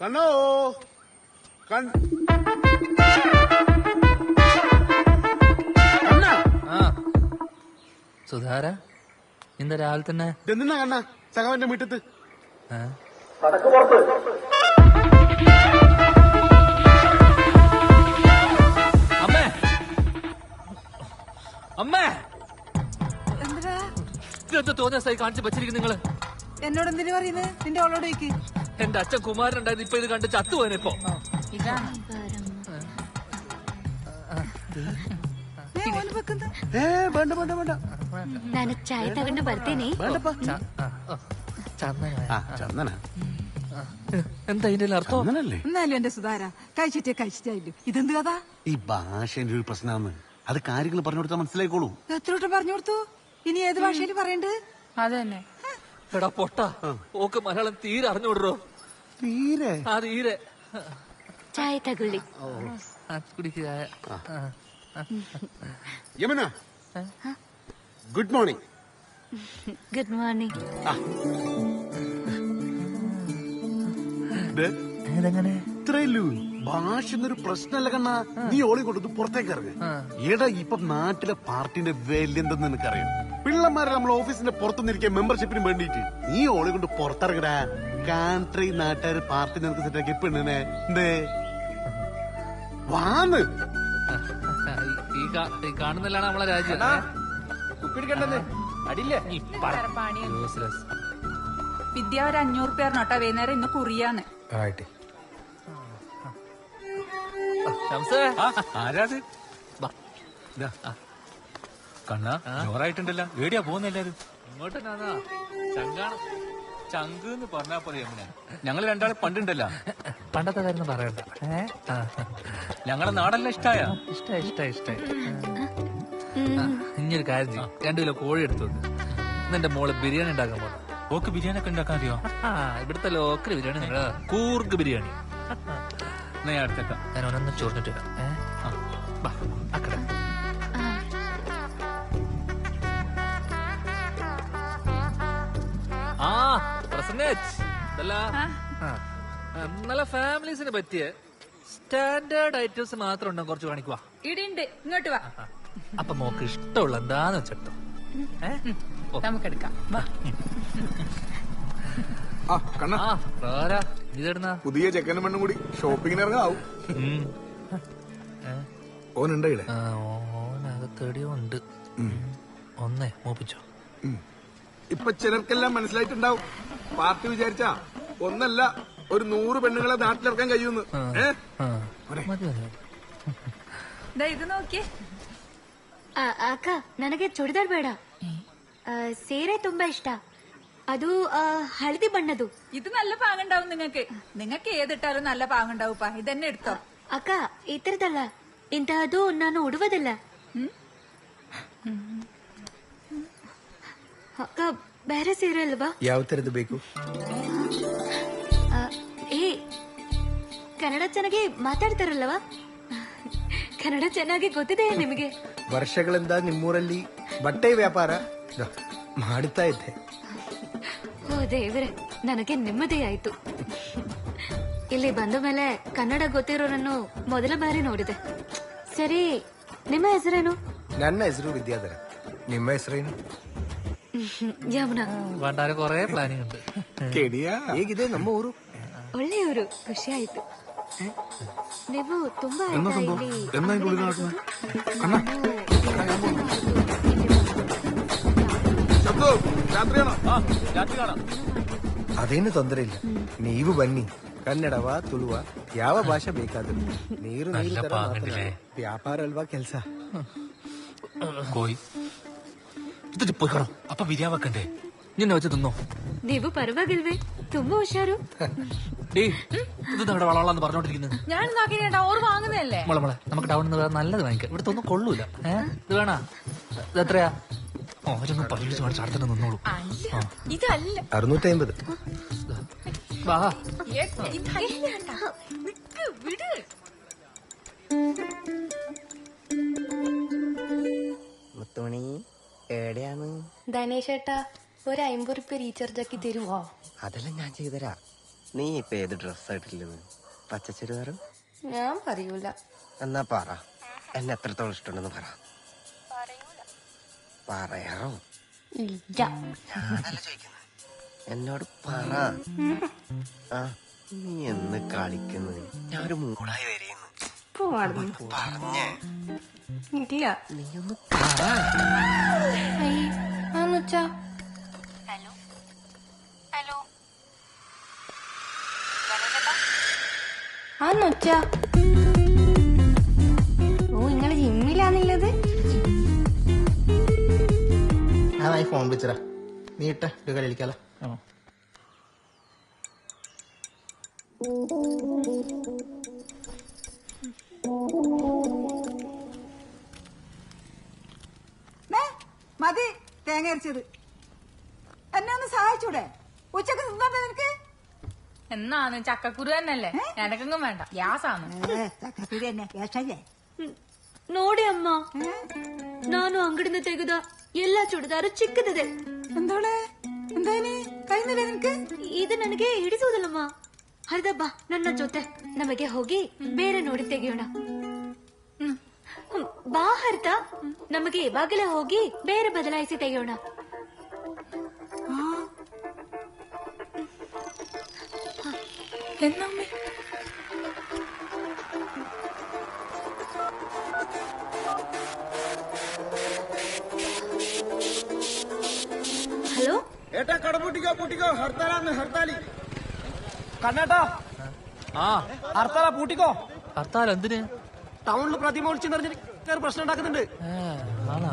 കണ്ണോ സുധാര ഇന്ന് രാവിലെ തന്നെ എന്തിനാ കണ്ണ സഖാവിന്റെ വീട്ടത്ത് അമ്മേ അമ്മേ എന്താ ഇതെന്താ തോന്നിയ സ്ഥലം കാണിച്ച് വെച്ചിരിക്കും നിങ്ങള്? എന്നോട് എന്തിനു പറയുന്നത്? നിന്റെ അവളോട് ചോദിക്ക്. എന്റെ അച്ഛൻ കുമാരൻ ഉണ്ടായത് ഇപ്പൊ ഇത് കണ്ട് ചത്തുപോയനിപ്പോ. ഇതാണ് ನಾನು ಚಾಯ್ ತಗೊಂಡು ಬರ್ತೀನಿ. ചന്ദന എന്താ ഇതിന്റെ അർത്ഥം? ചന്ദനല്ലേ? എന്നാലും എന്റെ സുധാര കഴിച്ചിട്ടായില്ലോ. ഇതെന്ത് കഥ? ഈ ഭാഷേന്റെ ഒരു പ്രശ്നമാണ്. അത് കാര്യങ്ങൾ പറഞ്ഞു കൊടുത്താൽ മനസ്സിലായിക്കോളൂ. എത്രോട്ടം പറഞ്ഞു കൊടുത്തു? ഇനി ഏത് ഭാഷയിൽ പറയണ്ട്? അതന്നെ. എടാ പൊട്ട, ഓക്ക് മലയാളം തീരെ അറിഞ്ഞുവിടറോ? തീരെ തീരെ. ಚಾಯ್ ತಗೊಳ್ಳಿ. കുടിക്കുക. Yamuna, good morning. Good morning. ഇത്രയല്ലൂ ഭാഷ എന്നൊരു പ്രശ്നമല്ല കണ്ണ. നീ ഓളി കൊണ്ടു പുറത്തേക്ക് ഇറങ്ങ. എടാ ഇപ്പൊ നാട്ടിലെ പാർട്ടിന്റെ വില എന്തെന്ന് നിനക്കറിയാം. പിള്ളമാരെ നമ്മൾ ഓഫീസിന്റെ പുറത്തുനിന്നിരിക്കാൻ മെമ്പർഷിപ്പിന് വേണ്ടിട്ട് നീ ഓളി കൊണ്ട് പുറത്തിറങ്ങടാ. കാൺട്രി നാട്ടുകാർ പാർട്ടി നിനക്ക് സെറ്റാക്കി പെണ്ണിനെ എന്തേ വാന്ന് ഈ കാണുന്നില്ലാണ് നമ്മളെ രാജ്യം. വിദ്യ ഒരു 500 പേർ നോട്ടാ വൈകുന്നേരം ഇന്ന് കുറിയാന്ന്. കണ്ണാ ജോറായിട്ടുണ്ടല്ലോ. എവിടെയാ പോകുന്നെല്ലാരും? ഇങ്ങോട്ട് ചങ്കാണ്. ചങ്ക് എന്ന് പറഞ്ഞാ പോലെ യമുന. ഞങ്ങള് രണ്ടാളും പണ്ടുണ്ടല്ലോ. പണ്ടത്തെ കാര്യം പറയണ്ട. ഞങ്ങളെ നാടെല്ലാം ഇഷ്ടായ? ഇഷ്ടായി. ഇനിയൊരു കാര്യം ചെയ്യും, 2 കിലോ കോഴി എടുത്തോണ്ട് നിന്റെ മോള് ബിരിയാണി ഉണ്ടാക്കാൻ പോണം. ഓക്ക് ബിരിയാണി ഒക്കെ ഉണ്ടാക്കാൻ അറിയോ? ഇവിടുത്തെ ലോക്കൽ ബിരിയാണി നിങ്ങള് കൂർഗ് ബിരിയാണി. ഞാൻ അടുത്തേക്കാം. ഞാൻ ഒന്നൊന്ന് ചോറിഞ്ഞിട്ട് വരാം. അക്കടെ നല്ല ഫാമിലീസിന് പറ്റിയ സ്റ്റാൻഡേർഡ് ഐറ്റംസ് മാത്രം ഉണ്ടോ? കുറച്ച് കാണിക്കുവാ. ഇടിണ്ട്, ഇങ്ങോട്ട് വാ. അപ്പൊ മോക്ക് ഇഷ്ടമുള്ള എന്താന്ന് വെച്ചെടുത്തോ. നമുക്കെടുക്കാം. ഇതെടുന്ന പുതിയ ചെക്കനും പെണ്ണും കൂടി ഷോപ്പിങ്ങിന് ഇറങ്ങാവും. ഓനുണ്ട് ഇവിടെ. ഓനകത്തെടിയോ ഉണ്ട്. ഒന്നേ മോപ്പിച്ചോ. ഇപ്പൊ ചിലർക്കെല്ലാം മനസ്സിലായിട്ടുണ്ടാവും. പാർട്ടി വിചാരിച്ചാ ഒന്നല്ല ഒരു 100 പെണ്ണുങ്ങളെ നാട്ടിലിറക്കാൻ കഴിയുന്നു. ഇത് നോക്കിയേ. ಅಕ್ಕ, ನನಗೆ ಚೂಡಿದಾರ್ ಬೇಡ. ಸೀರೆ ತುಂಬಾ ಇಷ್ಟ. ಅದು ಹಳದಿ ಬಣ್ಣದು. ഇത് നല്ല പാങ്ങുണ്ടാവും നിങ്ങൾക്ക് ഏതിട്ടാലും നല്ല പാങ്ങുണ്ടാവുപ്പാ. ഇതന്നെ എടുത്തോ. ಅಕ್ಕ, ಈ ತರದಲ್ಲ. ಇಂತಹದ್ದು ನಾನು ಉಡುವುದಿಲ್ಲ. ಅಕ್ಕ, ಬೇರೆ ಸೀರೆ ಅಲ್ವಾ? ಯಾವ ತರದ್ದು ಬೇಕು? ಕನ್ನಡ ಚೆನ್ನಾಗಿ ಮಾತಾಡ್ತಾರಲ್ವಾ? ಕನ್ನಡ ಚೆನ್ನಾಗಿ ಗೊತ್ತಿದೆ ನಿಮಗೆ? ವರ್ಷಗಳಿಂದ ನಿಮ್ಮೂರಲ್ಲಿ ಬಟ್ಟೆ ವ್ಯಾಪಾರ ಮಾಡುತ್ತಾ ಇದ್ದೆ. ಓ ದೇವರೇ, ನನಗೆ ನೆಮ್ಮದಿ ಆಯ್ತು. ಇಲ್ಲಿ ಬಂದ ಮೇಲೆ ಕನ್ನಡ ಗೊತ್ತಿರೋರನ್ನು ಮೊದಲ ಬಾರಿ ನೋಡಿದೆ. ಸರಿ, ನಿಮ್ಮ ಹೆಸರೇನು? ನನ್ನ ಹೆಸರು ವಿದ್ಯಾಧರ. ನಿಮ್ಮ ಹೆಸರೇನು? ಯಮುನಾ. ഭണ്ടാര കൊറേ പ്ലാനിങ് ഉണ്ട്. ಹೇಗಿದೆ ನಮ್ಮ ಊರು? ಒಳ್ಳೆಯವರು, ಖುಷಿ ಆಯ್ತು. ನೀವು ತುಂಬಾ ಅದೇನು ತೊಂದರೆ ಇಲ್ಲ. ನೀವು ಬನ್ನಿ. ಕನ್ನಡವ ತುಳುವ ಯಾವ ಭಾಷೆ ಬೇಕಾದರೂ ನೀರು ವ್ಯಾಪಾರ ಅಲ್ವಾ ಕೆಲಸ. കോയി ഇതിട്ട് പോയിക്കണം. അപ്പൊ ബിരിയാണി വെക്കണ്ടേ? നിന്നെ വെച്ച് തിന്നോ? ನೀವು ಪರವಾಗಿಲ್ವೇ? ತುಂಬಾ ಹುಷಾರು. ഇത് നമ്മുടെ വളവളാന്ന് പറഞ്ഞോണ്ടിരിക്കുന്നത്. ഞാൻ നോക്കിട്ടാ ഓർ വാങ്ങുന്നതല്ലേ. മോളെ നമുക്ക് ടൗണിൽ നിന്ന് നല്ലത് വാങ്ങിക്കാം. ഇവിടുത്തെ ഒന്നും കൊള്ളൂല. ഇത് വേണ? ഇത് എത്രയാ? ഓരോന്നും പരിചരിച്ച് കാണിച്ച് അടുത്തന്നെ നിന്നോളൂ. ഇതല്ല 650. വാ. വിട്. മുത്തോണി എവിടെയാണ്? ധനേഷേട്ടാ, ഒരു 50 റുപ്യ റീചാർജ് ആക്കി തരുവോ? അതെല്ലാം ഞാൻ ചെയ്തരാ. നീ ഇപ്പൊ ഏത് ഡ്രസ്സായിട്ടില്ലെന്ന്? പച്ച ചുരിദാറും? ഞാൻ പറയൂല. എന്നാ പറ, എന്നെ എത്രത്തോളം ഇഷ്ടമുണ്ടെന്ന് പറ. പറയാറോ? ഇല്ല. ഞാനല്ല ചോദിക്കുന്നത്, എന്നോട് പറ. ആ, നീ എന്ന് കളിക്കുന്നത്? ഞാനൊരു മൂടായി വരെയെന്ന് പറഞ്ഞേ. ഇല്ല. നീ ഒന്ന് പറ. ആന്നുവച്ചാ ആന്നുവച്ചാ ഓ നിങ്ങള് ജിമ്മിലാന്നുള്ളത്? ആ ഫോൺ വിളിച്ചടാ, നീ ഇട്ട ഒരു കളി കളിക്കാലോ. മതി തേങ്ങ അരച്ചത്. എന്നെ ഒന്ന് സഹായിച്ചൂടെ? ഉച്ചക്ക് തിന്നോട്ടെ നിനക്ക്? എന്നാന്ന് ചക്കക്കുരു തന്നെയല്ലേ, എനക്കെങ്ങും വേണ്ട, ഗ്യാസാണ്. ചക്കക്കുരി തന്നെ ഗ്യാസല്ലേ? ನೋಡಿ ಅಮ್ಮ, ನಾನು ಅಂಗಡಿಯಿಂದ ತೆಗೆದ ಎಲ್ಲಾ ಚೂಡಿದಾರು ಚಿಕ್ಕದಿದೆ. എന്തോളെ എന്തായാലും കഴിഞ്ഞില്ലേ ನಿನക്ക്? ಇದು ನನಗೆ ಹಿಡಿಸುವುದಿಲ್ಲಮ್ಮ. ಹರಿದ ಬಾ ನನ್ನ ಜೊತೆ, ನಮಗೆ ಹೋಗಿ ಬೇರೆ ನೋಡಿ ತೆಗೆಯೋಣ. ಬಾ ಹರಿತ, ನಮಗೆ ಇವಾಗಲೇ ಹೋಗಿ ಬೇರೆ ಬದಲಾಯಿಸಿ ತೆಗೆಯೋಣ. എന്നമ്മേ ഹലോ ഏട്ടാ കട പൂട്ടിക്കോ പൂട്ടിക്കോ, ഹർത്താലാന്ന് ഹർത്താലി. കണ്ണേട്ടാ ഹർത്താലാ, പൂട്ടിക്കോ. ഹർത്താൽ എന്തിന്? ടൗണിൽ പ്രതിമ ഒളിച്ചു നിറഞ്ഞിട്ട് പ്രശ്നം ഉണ്ടാക്കുന്നുണ്ട്. ആണാ?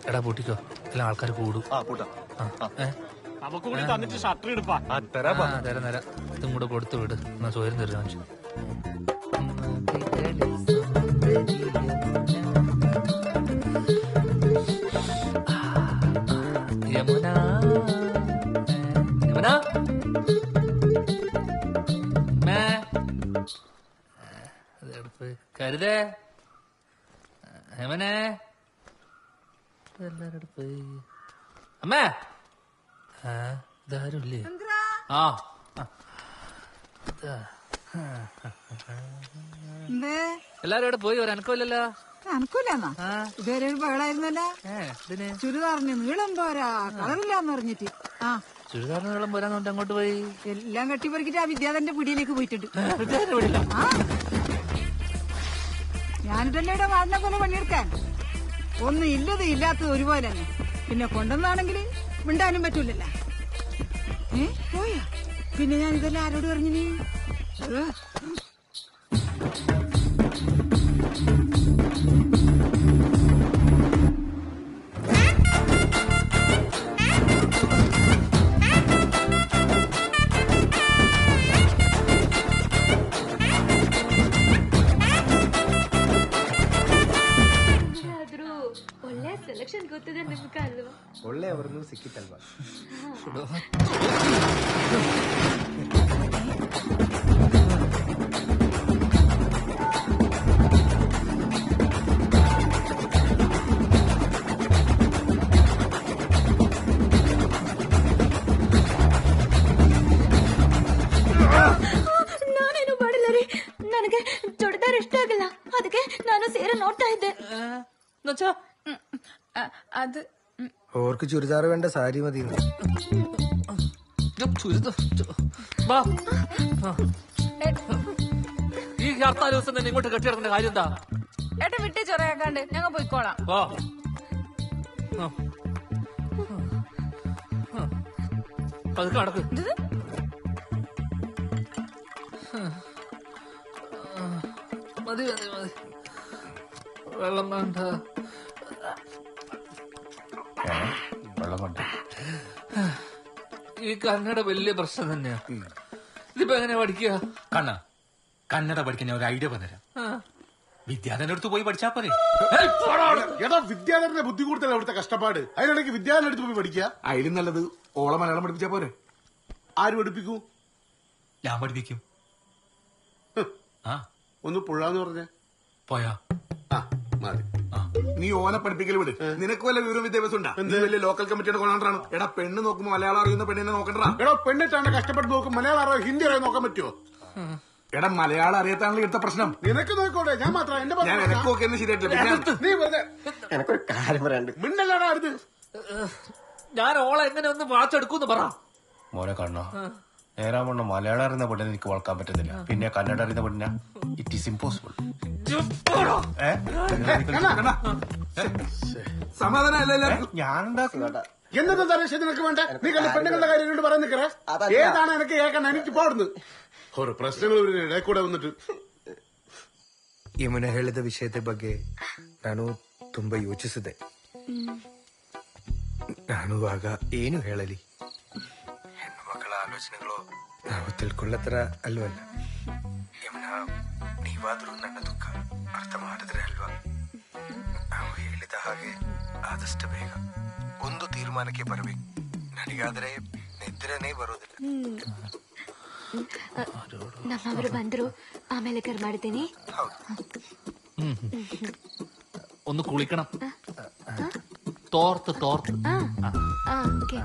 എടാ പൂട്ടിക്കോ, എല്ലാം ആൾക്കാർ കൂടും. നമുക്ക് കൂടി തന്നിട്ട് ഷട്ടർ എടുപ്പാ. തരാം ഇതും കൂടെ കൊടുത്തു വിട്, എന്നാ ചോരം തരുന്ന മനുഷ്യൻ. യമുന യമുന എടുപ്പ് കരുതേ യമനെ എല്ലാരും എടുപ്പ്. അമ്മേ ഇതാരുല്ലേ? ആ എല്ലാരും ഇവിടെ പോയി, ഒരു അനക്കമില്ലല്ലോ. അനക്കൂലെന്നാ? ഇതുവരെ ഒരു ബഹളായിരുന്നല്ലോ. ഇതിന് ചുരിദാറിന് നീളം പോരാ, കളറില്ലാന്ന് പറഞ്ഞിട്ട്. ആ ചുരിദാറിന് നീളം പോരാന്ന് പറഞ്ഞിട്ട് അങ്ങോട്ട് പോയി. എല്ലാം കെട്ടിപ്പറിക്കിട്ട് ആ വിദ്യാധന്റെ പിടിയിലേക്ക് പോയിട്ടുണ്ട്. ഞാനിട്ടല്ലേ ഇവിടെ വാടിനെ പോലെ പണിയെടുക്കാൻ. ഒന്നും ഇല്ലത് ഇല്ലാത്തത് ഒരുപോലെ തന്നെ. പിന്നെ കൊണ്ടുവന്നാണെങ്കിൽ മിണ്ടാനും പറ്റൂലല്ലോ. പോയാ പിന്നെ ഞാൻ ഇതെല്ലാം ആരോട് പറഞ്ഞിനി? ಒಳ್ಳೆ ಸೆಲೆಕ್ಷನ್ ಗೊತ್ತಿದೆ ನಿಮ್ಗೆ ಅಲ್ವಾ? ಒಳ್ಳೆ ಅವ್ರನ್ನು ಸಿಕ್ಕಿತ್ತಲ್ವಾ? ನಾನೇನು ಮಾಡಿಲ್ಲ ರೀ, ನನಗೆ ಚೂಡಿದಾರ್ ಇಷ್ಟ ಆಗಿಲ್ಲ, ಅದಕ್ಕೆ ನಾನು ಸೀರೆ ನೋಡ್ತಾ ಇದ್ದೆ. അത് ഓർക്ക് ചുരിദാർ വേണ്ട, സാരി മതി. ഈ ഹർത്താൽ ദിവസം തന്നെ ഇങ്ങോട്ട് കെട്ടിയിടക്കേണ്ട കാര്യം എന്താ? ഏട്ടാ വിട്ടേ ചൊറയാക്കാണ്ട് ഞങ്ങൾ പോയിക്കോളാം. അതൊക്കെ നടക്ക്. മതി മതി മതി, വെള്ളം വേണ്ട. വെള്ളം കൊണ്ട് ഈ കന്നഡ വലിയ പ്രശ്നം തന്നെയാ. ഇതിപ്പോ എങ്ങനെയാ പഠിക്കുക? കന്നഡ പഠിക്കാൻ ഞാൻ ഒരു ഐഡിയ പറഞ്ഞുതരാം. വിദ്യാധരന്റെ അടുത്ത് പോയി പഠിച്ചാ പോരെ? ഏതാ വിദ്യാധരന്റെ ബുദ്ധി കൂടുതൽ അവിടുത്തെ കഷ്ടപ്പാട്. അതിനിടയ്ക്ക് വിദ്യാധരന്റെ അടുത്ത് പോയി പഠിക്കുക. അതിലും നല്ലത് ഓളെ മലയാളം പഠിപ്പിച്ചാ പോരെ? ആര് പഠിപ്പിക്കൂ? ഞാൻ പഠിപ്പിക്കും. ഒന്ന് പുഴാന്ന് പറഞ്ഞേ. പോയാ ആ മതി. നീ ഓനെ പഠിപ്പിക്കൽ വിട്. നിനക്ക് വല്ല വിവരം വിദ്യാഭ്യാസം ഉണ്ടാ? നീ വലിയ ലോക്കൽ കമ്മിറ്റിയുടെ കൊണ്ടാണ്. എടാ പെണ്ണ് നോക്കുമ്പോ മലയാളം അറിയുന്ന പെണ്ണിനെ നോക്കണ്ടാ. എടോ പെണ്ണിട്ടാണ് കഷ്ടപ്പെട്ട് നോക്കും. മലയാളം അറിയാം, ഹിന്ദി അറിയാൻ നോക്കാൻ പറ്റുമോ? എടാ മലയാളം അറിയാത്താണല്ലോ ഇവിടുത്തെ പ്രശ്നം. നിനക്ക് നോക്കോട്ടെ, ഞാൻ മാത്രം എന്റെ ഞാൻ എനക്കൊക്കെ ഒന്നും ശരിയായിട്ടില്ല. നീ വെറുതെ എനക്കൊരു കാര്യം പറയാണ്ട്. മിണ്ടല്ലാണ് അടുത്ത്. ഞാൻ ഓളെ എങ്ങനെ ഒന്ന് വാച്ചെടുക്കൂന്ന് പറ. മോനെ കണ്ണോ, നേരാവണ്ണം മലയാളം അറിയുന്ന പെണ്ണിനെ എനിക്ക് വളക്കാൻ പറ്റുന്നില്ല. പിന്നെ കന്നഡ അറിയുന്ന പെണ്ണിന ഇറ്റ് ഈസ് ഇമ്പോസിബിൾ. സമാധാനം അല്ല എല്ലാവർക്കും. ഞാൻ ഉണ്ടാക്കുന്ന എന്നത്തെ തരേശം നിനക്ക് വേണ്ട? നീ കണ്ട പെണ്ണുങ്ങളുടെ കാര്യം കൊണ്ട് പറയാൻ നിൽക്കറ. ഏതാണ് എനിക്ക് കേൾക്കാൻ? എനിക്ക് പോടുന്നു ഒരു ಪ್ರಶ್ನೆಗಳು ಇಡೇ ಕೂಡ ಬಂದಿಟ್ಟು. ಯಮುನಾ ಹೇಳಿದ ವಿಷಯದ ಬಗ್ಗೆ ನಾನು ತುಂಬಾ ಯೋಚಿಸಿದೆ. ನಾನು ಆಗ ಏನು ಹೇಳಲಿ? ಹೆಣ್ಣು ಮಕ್ಕಳ ಆಲೋಚನೆಗಳು ನಾವು ತಿಳ್ಕೊಳ್ಳತ್ರ ಅಲ್ವಲ್ಲ. ಯಮುನಾ, ನೀವಾದ್ರೂ ನನ್ನ ದುಃಖ ಅರ್ಥ ಮಾಡಿದ್ರೆ ಅಲ್ವಾ? ನಾವು ಹೇಳಿದ ಹಾಗೆ ಆದಷ್ಟು ಬೇಗ ಒಂದು ತೀರ್ಮಾನಕ್ಕೆ ಬರಬೇಕು. ನನಗಾದ್ರೆ ನಿದ್ರೆನೇ ಬರೋದಿಲ್ಲ. ನಮ್ಮವರು ಬಂದ್ರು, ಆಮೇಲೆ ಕರ್ ಮಾಡ್ತೀನಿ. ഒന്ന് കുളിക്കണം. തോർത്ത് തോർത്ത്. ഓക്കെ.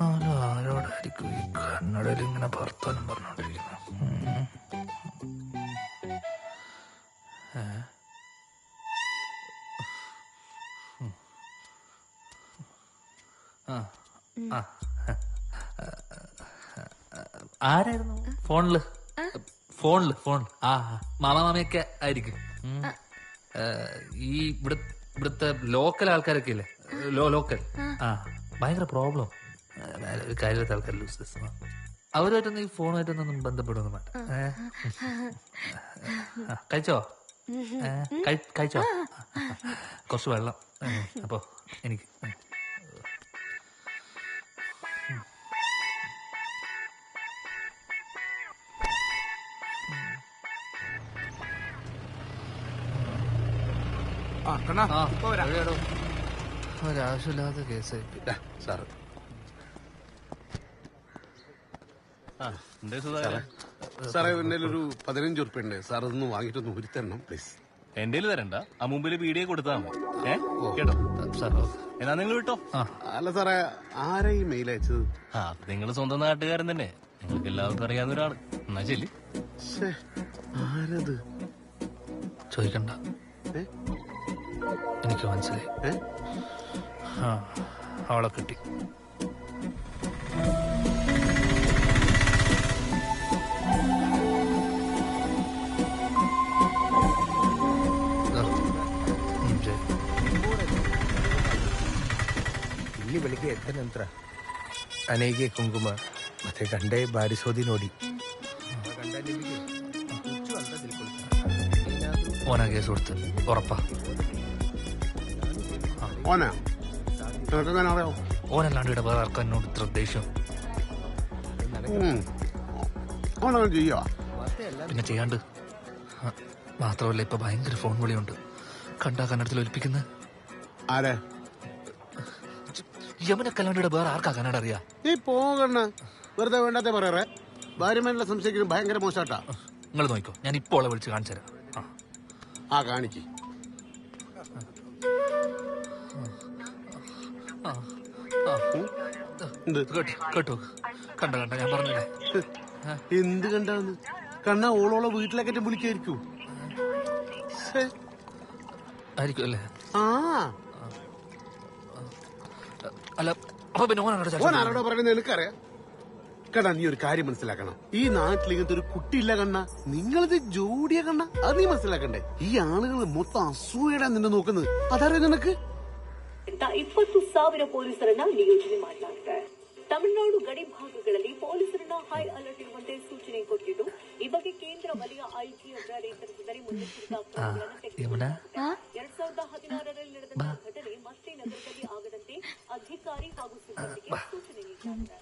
ആരോടായിരിക്കും ഈ കന്നഡയിൽ ഇങ്ങനെ ഭർത്താനം പറഞ്ഞോണ്ടിരിക്കുന്നത്? ആരായിരുന്നു ഫോണില്? ആ മാമാമയൊക്കെ ആയിരിക്കും. ഈ ഇവിടുത്തെ ലോക്കൽ ആൾക്കാരൊക്കെ ഇല്ലേ? ലോക്കൽ ഭയങ്കര പ്രോബ്ലം. കാര്യത്തെ ആൾക്കാർ ലൂസ്. അവരുമായിട്ടൊന്നും ഈ ഫോണുമായിട്ടൊന്നും ബന്ധപ്പെടുന്നു വേണ്ട. കഴിച്ചോ? കഴിച്ചോ? കുറച്ച് വെള്ളം. അപ്പൊ എനിക്ക് ഒരാവശ്യമില്ലാത്ത കേസായി സാറ്. സാറേ എന്റെ ഒരു 15 ഉറുപ്പ്യ ഉണ്ട് സാർ. അതൊന്ന് വാങ്ങിയിട്ടൊന്ന് ഊരിത്തരണം പ്ലീസ്. എന്റെ തരണ്ട, ആ മുമ്പിൽ വീഡിയോ കൊടുത്താൽ മതി. കേട്ടോ സാർ? എന്നാ നിങ്ങൾ വിട്ടോ. അല്ല സാറേ, ആരാ ഈ മെയിൽ അയച്ചത്? നിങ്ങൾ സ്വന്തം നാട്ടുകാരൻ തന്നെ, നിങ്ങൾക്ക് എല്ലാവർക്കും അറിയാവുന്ന ഒരാള്. എന്നാ ശരി. ആരത്? ചോദിക്കണ്ട, എനിക്ക് മനസ്സിലായി. അവളെ കിട്ടി. ಇಲ್ಲಿ ಬೆಳಿಗ್ಗೆ ಎದ್ದ ನಂತರ ಅನೆಗೆ ಕುಂಕುಮ ಮತ್ತೆ ಗಂಡೆ ಬಾರಿಸೋದಿ ನೋಡಿ ഓനാ കേസ് കൊടുത്ത് ഉറപ്പാ. ഓനല്ലാണ്ട് ഇവിടെ വേറെ ആർക്കും എന്നോട് ഇത്ര ദേഷ്യം. പിന്നെ ചെയ്യാണ്ട് മാത്രമല്ല, ഇപ്പൊ ഭയങ്കര ഫോൺ വിളിയുണ്ട്. കണ്ടാ കന്നഡത്തിൽ ഒലിപ്പിക്കുന്ന യമുനക്കല്ലാണ്ട് ഇവിടെ വേറെ ആർക്കാ കന്നഡ അറിയാ? നീ പോകണ്ണ, വെറുതെ വേണ്ടാത്തെ പറയാറേ. ഭാര്യമാരുടെ സംശയിക്കുന്നത് ഭയങ്കര മോശാട്ടാ. നിങ്ങൾ നോക്കോ, ഞാൻ ഇപ്പോൾ അവളെ വിളിച്ച് കാണിച്ചു തരാം. കാണിക്ക്. കേട്ടോ? കണ്ട ഞാൻ പറഞ്ഞില്ലേ? എന്ത് കണ്ടാന്ന്? കണ്ണ ഓളോളെ വീട്ടിലേക്കറ്റ വിളിക്കായിരിക്കൂ. ആയിരിക്കും അല്ലേ? അല്ല, അപ്പൊ പിന്നെ ഓനാരോടോ പറയുന്നത് എനിക്കറിയാം. കണ്ണ, നീ ഒരു കാര്യം മനസ്സിലാക്കണം. ഈ നാട്ടിൽ ഇങ്ങനത്തെ ഒരു കുട്ടിയില്ല കണ്ണ. നിങ്ങളിത് ജോഡിയ കണ്ണ, അത് നീ മനസ്സിലാക്കണ്ടേ. ഈ ആളുകൾ മൊത്തം അസൂയടാ നിന്നെ നോക്കുന്നത്. അതറിയാം നിനക്ക്? 20,000 ಪೊಲೀಸರನ್ನ ನಿಯೋಜನೆ ಮಾಡಲಾಗಿದೆ. ತಮಿಳುನಾಡು ಗಡಿ ಭಾಗಗಳಲ್ಲಿ ಪೊಲೀಸರನ್ನ ಹೈ ಅಲರ್ಟ್ ಇರುವಂತೆ ಸೂಚನೆ ಕೊಟ್ಟಿದ್ದು, ಈ ಬಗ್ಗೆ ಕೇಂದ್ರ ವಲಯ ಐಜಿ ಅವರ ನೇತೃತ್ವದಲ್ಲಿ ಮುನ್ನೆಚ್ಚರಿಕಾ ಕ್ರಮಗಳನ್ನು ತೆಗೆದುಕೊಳ್ಳಲಾಗಿದೆ. 2016ರಲ್ಲಿ ನಡೆದ ಘಟನೆ ಮತ್ತೆ ನಗರದಲ್ಲಿ ಆಗದಂತೆ ಅಧಿಕಾರಿ ಹಾಗೂ ಸಿಬ್ಬಂದಿಗೆ ಸೂಚನೆ ನೀಡಲಾಗಿದೆ.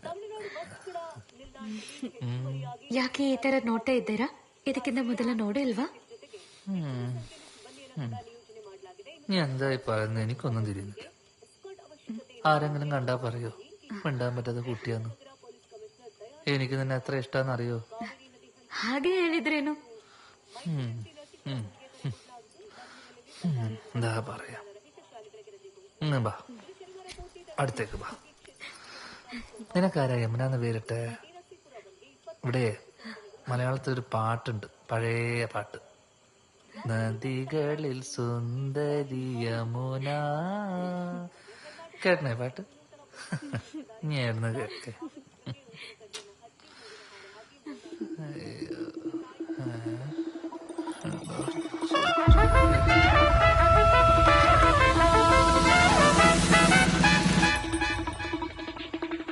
ತಮಿಳುನಾಡು ಬಸ್ಗಳ ನಿಲ್ದಾಣದಲ್ಲಿ ಯಾಕೆ ಈ ತರ ನೋಡ್ತಾ ಇದ್ದೀರಾ? ಇದಕ್ಕಿಂತ ಮೊದಲ ನೋಡೇ ಇಲ್ವಾ? നീ എന്തായി പറയുന്നത് എനിക്കൊന്നും തിരിയുന്നില്ല. ആരെങ്കിലും കണ്ടാ പറയോ മിണ്ടാൻ പറ്റാത്ത കുട്ടിയാന്ന്? എനിക്ക് നിന്നെ എത്ര ഇഷ്ടാന്ന് അറിയോ? ಹಾಗೆ ಹೇಳಿದ್ರೇನು? എന്താ പറയാ, ബാ അടുത്തേക്ക് ബാ. നിനക്കാരാ യമുനാന്ന് പേരിട്ടെ? ഇവിടെ മലയാളത്തിലൊരു പാട്ടുണ്ട്, പഴയ പാട്ട്. നദികളിൽ സുന്ദരി യമുന. കേട്ടണേ പാട്ട്? നീ ആയിരുന്നു കേട്ടെ.